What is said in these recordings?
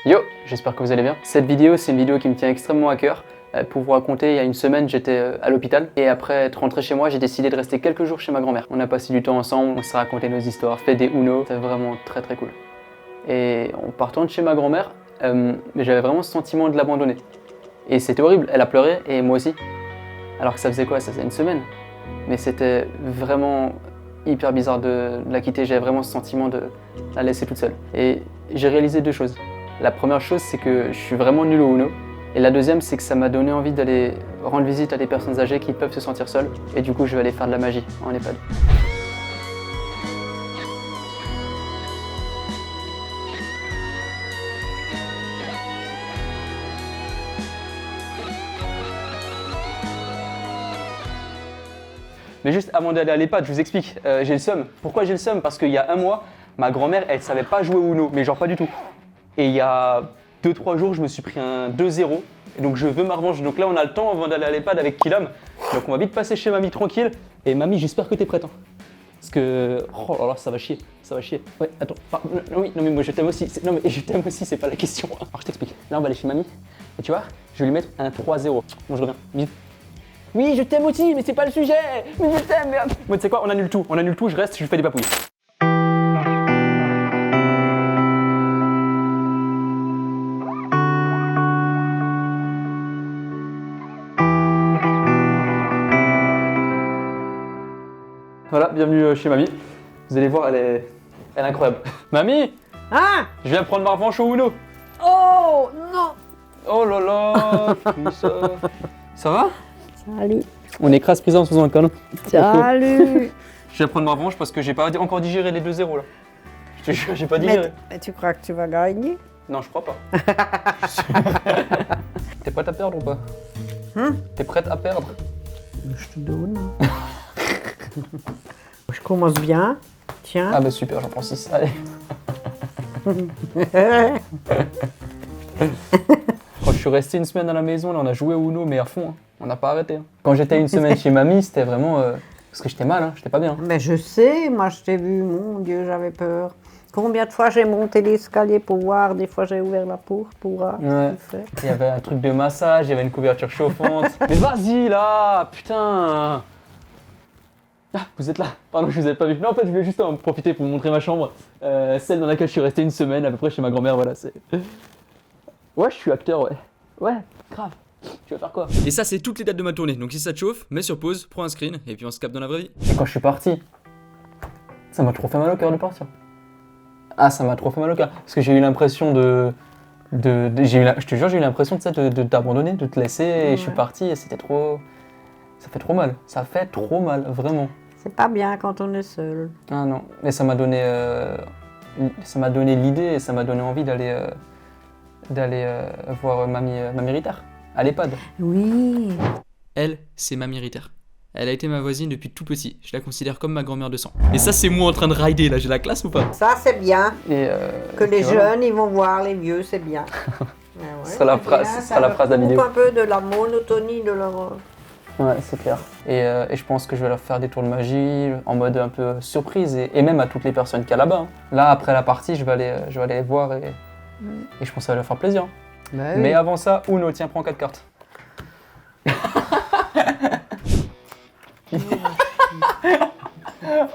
Yo, j'espère que vous allez bien. Cette vidéo, c'est une vidéo qui me tient extrêmement à cœur. Pour vous raconter, il y a une semaine, j'étais à l'hôpital et après être rentré chez moi, j'ai décidé de rester quelques jours chez ma grand-mère. On a passé du temps ensemble, on s'est raconté nos histoires, fait des Uno, c'était vraiment très très cool. Et en partant de chez ma grand-mère, j'avais vraiment ce sentiment de l'abandonner. Et c'était horrible, elle a pleuré et moi aussi. Alors que ça faisait quoi? Ça faisait une semaine. Mais c'était vraiment hyper bizarre de la quitter, j'avais vraiment ce sentiment de la laisser toute seule. Et j'ai réalisé deux choses. La première chose, c'est que je suis vraiment nul au Uno. Et la deuxième, c'est que ça m'a donné envie d'aller rendre visite à des personnes âgées qui peuvent se sentir seules. Et du coup, je vais aller faire de la magie en EHPAD. Mais juste avant d'aller à l'EHPAD, je vous explique, j'ai le seum. Pourquoi j'ai le seum? Parce qu'il y a un mois, ma grand-mère, elle savait pas jouer au Uno, mais genre pas du tout. Et il y a 2-3 jours, je me suis pris un 2-0. Et donc je veux ma revanche. Donc là, on a le temps avant d'aller à l'EHPAD avec Kilam. Donc on va vite passer chez mamie tranquille. Et mamie, j'espère que t'es prête. Hein. Parce que, oh là là, ça va chier. Ça va chier. Ouais, attends. Oui, non mais moi je t'aime aussi. Non mais je t'aime aussi, c'est pas la question. Alors je t'explique. Là, on va aller chez mamie. Et tu vois, je vais lui mettre un 3-0. Bon, je reviens. Vite. Oui, je t'aime aussi, mais c'est pas le sujet. Mais je t'aime, merde. Moi, tu sais quoi, on annule tout. On annule tout, je reste, je lui fais des papouilles. Voilà, bienvenue chez mamie. Vous allez voir, elle est incroyable. Mamie, Hein? je viens prendre ma revanche au Uno. Oh non! Oh là là, ça va? Salut! On écrase prison en se faisant un câlin. Salut! Je viens prendre ma revanche parce que j'ai pas encore digéré les 2-0 là. Je te jure, j'ai pas digéré. Mais tu crois que tu vas gagner? Non, je crois pas. T'es prête à perdre ou pas? T'es prête à perdre? Je te donne. Je commence bien. Tiens. Ah bah super, j'en prends 6. Allez. Quand je suis resté une semaine à la maison, là, on a joué au Uno, mais à fond. Hein. On n'a pas arrêté. Hein. Quand j'étais une semaine chez mamie, c'était vraiment... parce que j'étais mal, hein, j'étais pas bien. Mais je sais, moi je t'ai vu, mon Dieu, j'avais peur. Combien de fois j'ai monté l'escalier pour voir, des fois j'ai ouvert la porte pour voir Ouais. ce qu'il fait. Il y avait un truc de massage, il y avait une couverture chauffante. Mais vas-y là, putain. Ah, vous êtes là. Pardon, je vous avais pas vu. Non, en fait, je voulais juste en profiter pour vous montrer ma chambre. Celle dans laquelle je suis resté une semaine, à peu près chez ma grand-mère, voilà. Ouais, je suis acteur, ouais. Ouais, grave. Tu vas faire quoi? Et ça, c'est toutes les dates de ma tournée. Donc si ça te chauffe, mets sur pause, prends un screen et puis on se capte dans la vraie vie. Et quand je suis parti, ça m'a trop fait mal au cœur de partir. Ah, ça m'a trop fait mal au cœur. Parce que j'ai eu l'impression je te jure, j'ai eu l'impression de t'abandonner, de te laisser. Et je suis parti et c'était trop... Ça fait trop mal. Ça fait trop mal, vraiment. C'est pas bien quand on est seul. Ah non, mais ça m'a donné l'idée et ça m'a donné envie d'aller voir mamie Ritter à l'EHPAD. Oui. Elle, c'est Mamie Ritter. Elle a été ma voisine depuis tout petit. Je la considère comme ma grand-mère de sang. Et ça, c'est moi en train de rider là. J'ai la classe ou pas? Ça c'est bien. Et, Que les voilà. jeunes, ils vont voir les vieux, c'est bien. Ouais, Ce sera la c'est phrase- bien, ce sera la phrase de la coupe vidéo. un peu de la monotonie de leur... Ouais, c'est clair. Et je pense que je vais leur faire des tours de magie en mode un peu surprise et même à toutes les personnes qu'il y a là-bas. Hein. Là, après la partie, je vais aller les voir et je pense que ça va leur faire plaisir. Bah Mais avant ça, Uno, tiens, prends 4 cartes.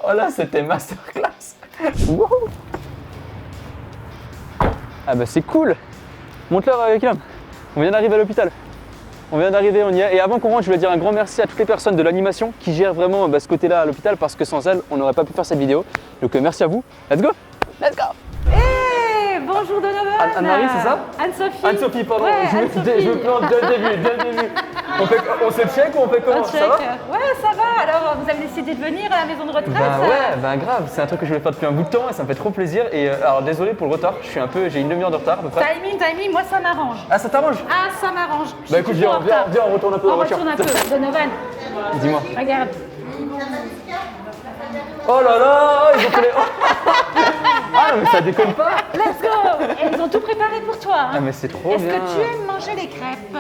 Oh là, c'était masterclass. Wouhou. Ah bah c'est cool. Montre-leur, Kilam. On vient d'arriver à l'hôpital. On vient d'arriver, on y est. Et avant qu'on rentre, je voulais dire un grand merci à toutes les personnes de l'animation qui gèrent vraiment ce côté-là à l'hôpital parce que sans elles, on n'aurait pas pu faire cette vidéo. Donc merci à vous. Let's go. Let's go. Hey, bonjour Donovan. Anne-Marie, c'est ça? Anne-Sophie. Anne-Sophie, pardon. Ouais, je Anne-Sophie. me plante dès le début. On se check ou on fait comment? On Ça check. va? Ouais, ça va. Alors, vous avez décidé de venir à la maison de retraite? Ouais, grave, c'est un truc que je voulais faire depuis un bout de temps et ça me fait trop plaisir. Et alors désolé pour le retard, j'ai une demi-heure de retard à peu près. Timing, moi ça m'arrange. Ah, ça t'arrange? Ah, ça m'arrange. Je Bah suis écoute, toujours en retard. viens, on retourne un peu dans On la voiture. retourne un peu. Donovan, Dis-moi. regarde. Oh là là, ils ont fait les... Ah, mais ça déconne pas. Let's go. Et ils ont tout préparé pour toi. Hein. Ah, mais c'est trop Est-ce bien. que tu aimes manger les crêpes?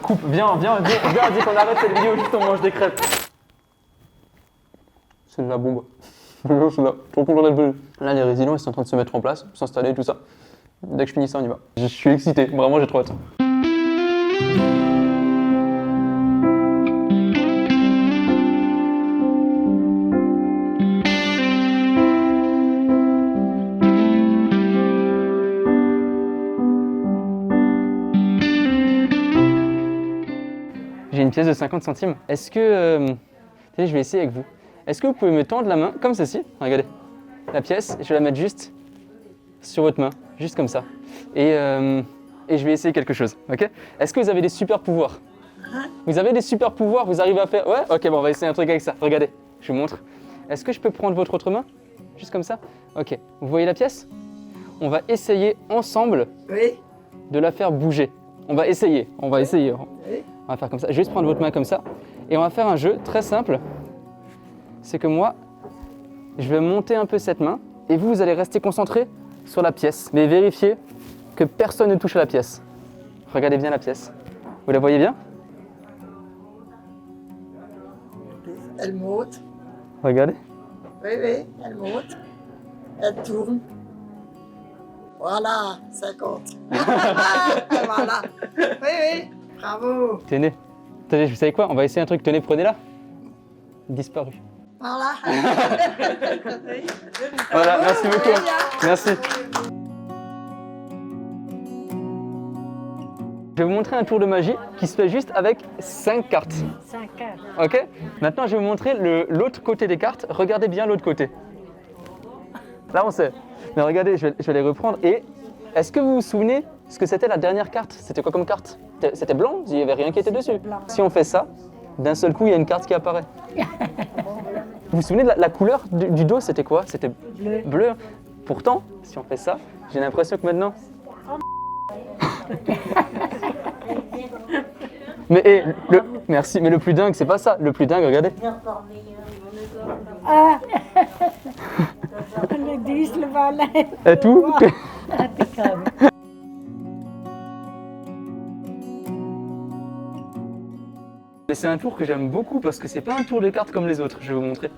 Coupe, viens, dis qu'on arrête cette vidéo, juste on mange des crêpes. C'est de la bombe. Je suis là, trop content d'être venu. Là, les résidents, ils sont en train de se mettre en place, s'installer, tout ça. Dès que je finis ça, on y va. Je suis excité, vraiment j'ai trop hâte. J'ai une pièce de 50 centimes. Est-ce que... je vais essayer avec vous. Est-ce que vous pouvez me tendre la main comme ceci? Regardez. La pièce, je vais la mettre juste sur votre main. Juste comme ça. Et je vais essayer quelque chose. Ok? Est-ce que vous avez des super pouvoirs? Vous avez des super pouvoirs? Vous arrivez à faire... Ouais? Ok, bon, on va essayer un truc avec ça. Regardez, je vous montre. Est-ce que je peux prendre votre autre main? Juste comme ça? Ok. Vous voyez la pièce? On va essayer ensemble de la faire bouger. On va essayer. On va faire comme ça. Je vais juste prendre votre main comme ça. Et on va faire un jeu très simple. C'est que moi, je vais monter un peu cette main. Et vous allez rester concentré sur la pièce. Mais vérifiez que personne ne touche à la pièce. Regardez bien la pièce. Vous la voyez bien? Elle monte. Regardez. Oui, elle monte. Elle tourne. Voilà, 50. Voilà. Oui, bravo. Tenez. Tenez, vous savez quoi? On va essayer un truc. Tenez, prenez-la. Disparu. Voilà. Voilà, merci beaucoup. Merci. Je vais vous montrer un tour de magie qui se fait juste avec 5 cartes. 5 cartes. Ok? Maintenant, je vais vous montrer l'autre côté des cartes. Regardez bien l'autre côté. Là, on sait. Mais regardez, je vais les reprendre. Et est-ce que vous vous souvenez ce que c'était la dernière carte? C'était quoi comme carte? C'était blanc? Il n'y avait rien qui était dessus. Si on fait ça, d'un seul coup, il y a une carte qui apparaît. Vous vous souvenez de la couleur du dos? C'était quoi? C'était bleu. Pourtant, si on fait ça, j'ai l'impression que maintenant... Mais merci, mais le plus dingue, c'est pas ça. Le plus dingue, regardez. Ah. Le 10, le valet. Et tout. Impeccable. Mais c'est un tour que j'aime beaucoup parce que c'est pas un tour de cartes comme les autres, je vais vous montrer.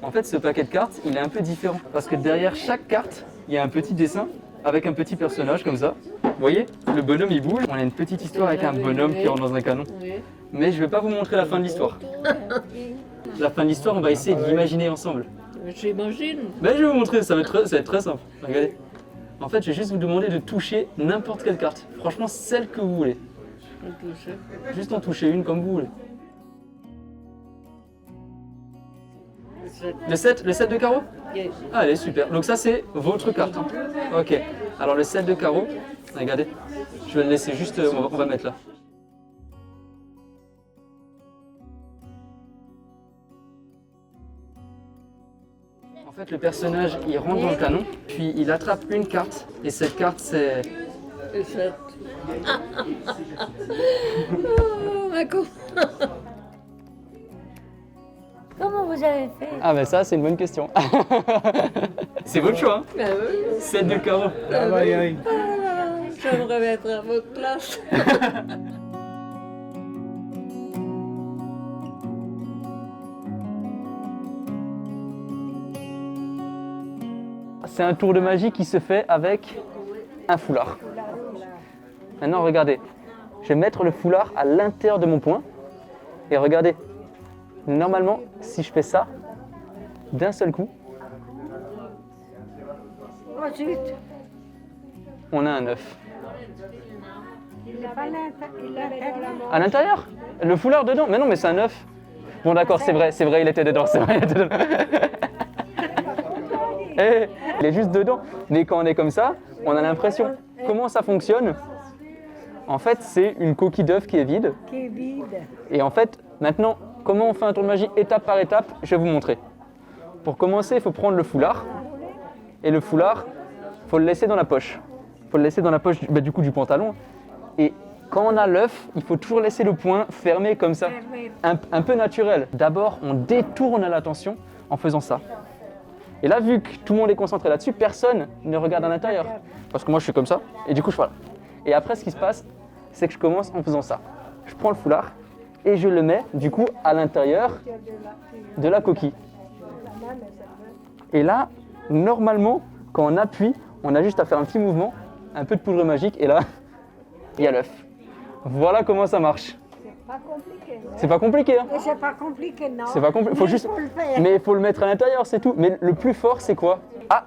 En fait, ce paquet de cartes, il est un peu différent parce que derrière chaque carte, il y a un petit dessin avec un petit personnage comme ça. Vous voyez, le bonhomme il bouge. On a une petite histoire avec un bonhomme qui rentre dans un canon. Mais je vais pas vous montrer la fin de l'histoire. La fin de l'histoire, on va essayer de l'imaginer ensemble. J'imagine. Mais je vais vous montrer, ça va être très simple. Regardez. En fait, je vais juste vous demander de toucher n'importe quelle carte. Franchement, celle que vous voulez. Juste en toucher une comme vous voulez. Le 7 de carreau? Ah, allez, super. Donc ça, c'est votre carte. Ok. Alors le 7 de carreau, regardez. Je vais le laisser juste, on va mettre là. En fait, le personnage, il rentre dans le canon, puis il attrape une carte, et cette carte, c'est... Et 7. Oh, d'accord. Comment vous avez fait? Ah ben ça, c'est une bonne question. C'est votre choix, hein? Ah oui. 7 de carreau. Ah oui. Ah, j'aimerais être à votre place. C'est un tour de magie qui se fait avec un foulard. Maintenant, regardez. Je vais mettre le foulard à l'intérieur de mon poing. Et regardez. Normalement, si je fais ça, d'un seul coup, on a un œuf. À l'intérieur? Le foulard dedans? Mais non, mais c'est un œuf. Bon d'accord, c'est vrai, il était dedans, c'est vrai, il était dedans. Eh, il est juste dedans. Mais quand on est comme ça, on a l'impression. Comment ça fonctionne? En fait, c'est une coquille d'œuf qui est vide. Qui est vide. Et en fait, maintenant, comment on fait un tour de magie étape par étape? Je vais vous montrer. Pour commencer, il faut prendre le foulard. Et le foulard, il faut le laisser dans la poche. Il faut le laisser dans la poche du coup du pantalon. Et quand on a l'œuf, il faut toujours laisser le poing fermé comme ça. Un peu naturel. D'abord, on détourne l'attention en faisant ça. Et là, vu que tout le monde est concentré là-dessus, personne ne regarde à l'intérieur. Parce que moi, je suis comme ça. Et du coup, je fais là. Et après, ce qui se passe, c'est que je commence en faisant ça. Je prends le foulard et je le mets, du coup, à l'intérieur de la coquille. Et là, normalement, quand on appuie, on a juste à faire un petit mouvement un peu de poudre magique et là, il y a l'œuf. Voilà comment ça marche. Pas compliqué. C'est pas compliqué, hein. Et c'est pas compliqué, non. C'est pas compliqué. Faut juste. Faut le faire. Mais il faut le mettre à l'intérieur, c'est tout. Mais le plus fort, c'est quoi? Ah,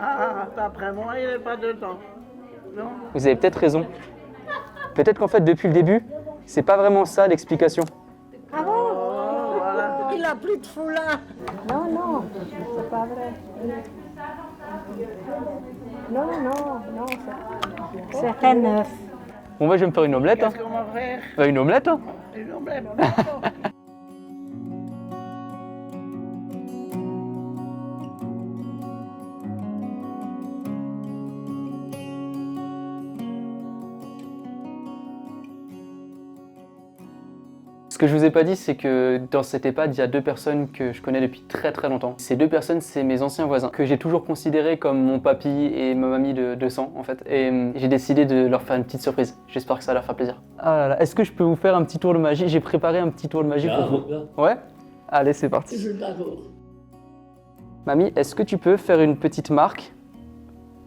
Ah, d'après moi, il n'est pas dedans. Non? vous avez peut-être raison. Peut-être qu'en fait, depuis le début, c'est pas vraiment ça l'explication. Ah bon? Oh, voilà. Il a plus de foulard. Non, non, c'est pas vrai. Non, c'est un œuf. Bon, moi, je vais me faire une omelette. Hein. Qu'est-ce qu'on va faire? Une omelette, hein. Une omelette. Ce que je vous ai pas dit, c'est que dans cette EHPAD, il y a 2 personnes que je connais depuis très très longtemps. Ces 2 personnes, c'est mes anciens voisins, que j'ai toujours considérés comme mon papy et ma mamie de sang, en fait. Et j'ai décidé de leur faire une petite surprise. J'espère que ça leur fera plaisir. Ah là là, est-ce que je peux vous faire un petit tour de magie? J'ai préparé un petit tour de magie pour vous. Ouais? Allez, c'est parti. Je suis d'accord. Mamie, est-ce que tu peux faire une petite marque?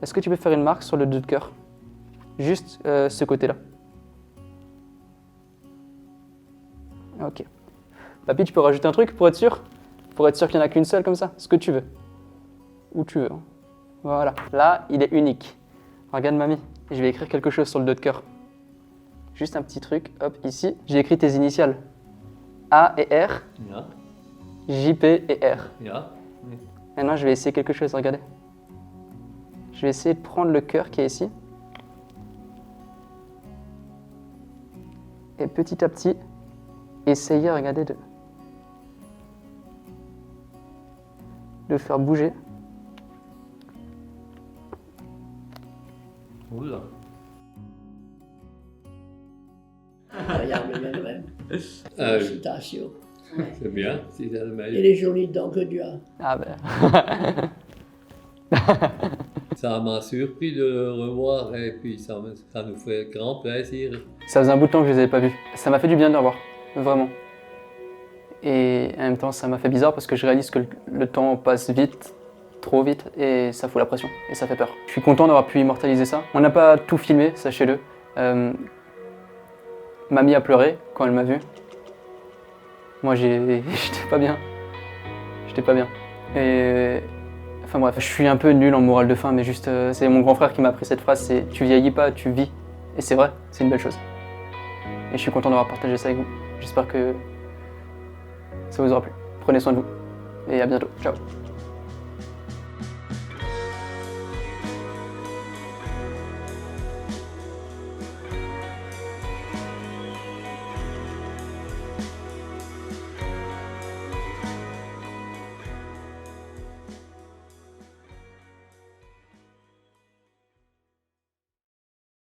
Est-ce que tu peux faire une marque sur le 2 de cœur? Juste ce côté-là. Ok. Papy, tu peux rajouter un truc pour être sûr? Pour être sûr qu'il n'y en a qu'une seule comme ça? Ce que tu veux. Où tu veux. Voilà. Là, il est unique. Regarde, mamie. Je vais écrire quelque chose sur le 2 de cœur. Juste un petit truc. Hop, ici. J'ai écrit tes initiales. A et R. Ja, JP et R. ja. Maintenant, je vais essayer quelque chose. Regardez. Je vais essayer de prendre le cœur qui est ici. Et petit à petit, essayer, regardez, de le faire bouger. Oula. Regarde le même. Ah oui, Félicitations. c'est bien, si ça le Et meilleur. les jolies dents que tu as. Ah ben. Ça m'a surpris de le revoir et puis ça nous fait grand plaisir. Ça faisait un bout de temps que je les avais pas vus. Ça m'a fait du bien de les revoir, vraiment. Et en même temps, ça m'a fait bizarre parce que je réalise que le temps passe vite, trop vite, et ça fout la pression, et ça fait peur. Je suis content d'avoir pu immortaliser ça. On n'a pas tout filmé, sachez-le. Mamie a pleuré quand elle m'a vu. Moi, j'étais pas bien. J'étais pas bien. Et enfin bref, je suis un peu nul en morale de fin, mais juste, c'est mon grand frère qui m'a appris cette phrase, c'est « tu vieillis pas, tu vis ». Et c'est vrai, c'est une belle chose. Et je suis content d'avoir partagé ça avec vous. J'espère que ça vous aura plu. Prenez soin de vous et à bientôt. Ciao.